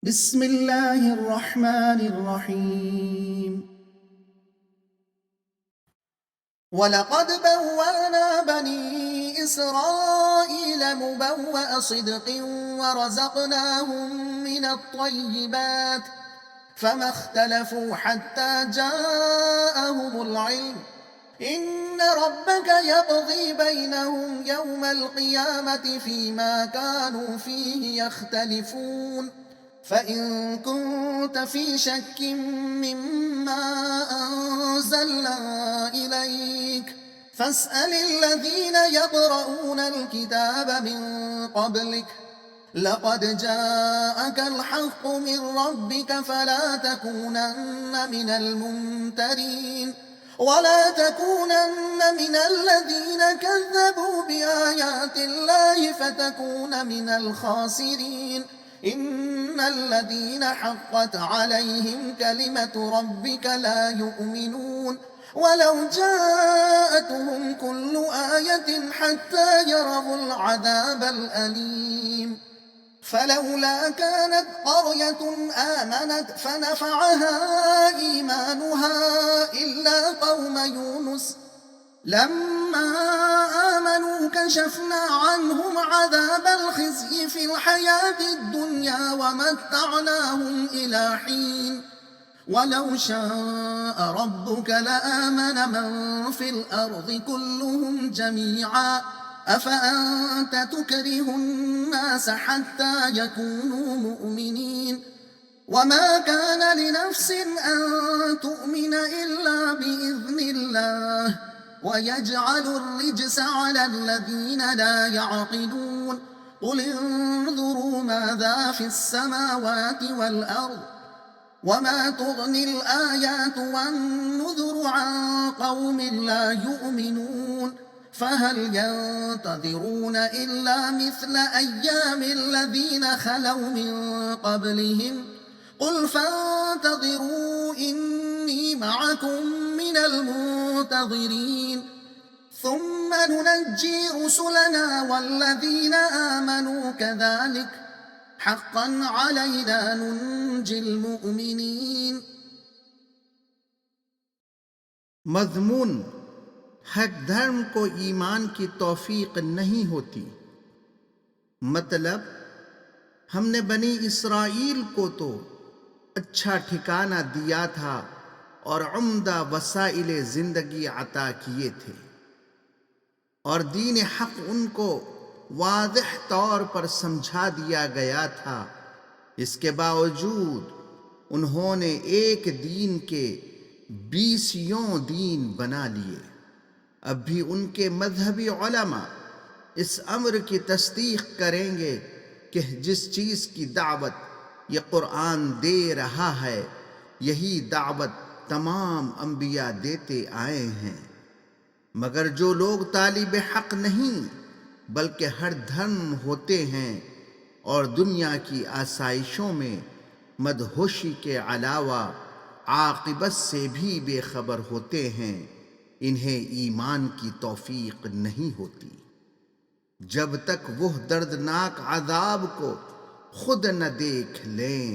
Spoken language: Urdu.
بسم الله الرحمن الرحيم. ولقد بوأنا بني إسرائيل مبوأ صدق ورزقناهم من الطيبات فما اختلفوا حتى جاءهم العلم إن ربك يقضي بينهم يوم القيامة فيما كانوا فيه يختلفون فإن كنت في شك مما أنزلنا إليك فاسأل الذين يقرؤون الكتاب من قبلك لقد جاءك الحق من ربك فلا تكونن من الممترين ولا تكونن من الذين كذبوا بآيات الله فتكون من الخاسرين إن الذين حقت عليهم كلمة ربك لا يؤمنون ولو جاءتهم كل آية حتى يروا العذاب الأليم فلولا كانت قرية آمنت فنفعها إيمانها إلا قوم يونس لما آمنوا كشفنا عنهم عذاب الخزي في الحياة الدنيا ومتعناهم إلى حين ولو شاء ربك لآمن من في الأرض كلهم جميعا أفأنت تكره الناس حتى يكونوا مؤمنين وما كان لنفس أن تؤمن إلا بإذن الله ويجعل الرجس على الذين لا يعقلون قل انظروا ماذا في السماوات والأرض وما تغني الآيات والنذر عن قوم لا يؤمنون فهل ينتظرون إلا مثل أيام الذين خلوا من قبلهم قل فانتظروا إني معكم من المنتظرين ثم ننجي رسلنا والذين آمنوا كذلك حقا علينا ننجي المؤمنين. مضمون: حق دھرم کو ایمان کی توفیق نہیں ہوتی. مطلب: ہم نے بنی اسرائیل کو تو اچھا ٹھکانہ دیا تھا اور عمدہ وسائل زندگی عطا کیے تھے اور دین حق ان کو واضح طور پر سمجھا دیا گیا تھا. اس کے باوجود انہوں نے ایک دین کے 20 دین بنا لیے. اب بھی ان کے مذہبی علماء اس امر کی تصدیق کریں گے کہ جس چیز کی دعوت یہ قرآن دے رہا ہے یہی دعوت تمام انبیاء دیتے آئے ہیں، مگر جو لوگ طالب حق نہیں بلکہ ہر دھرم ہوتے ہیں اور دنیا کی آسائشوں میں مدہوشی کے علاوہ عاقبت سے بھی بے خبر ہوتے ہیں، انہیں ایمان کی توفیق نہیں ہوتی جب تک وہ دردناک عذاب کو خود نہ دیکھ لیں.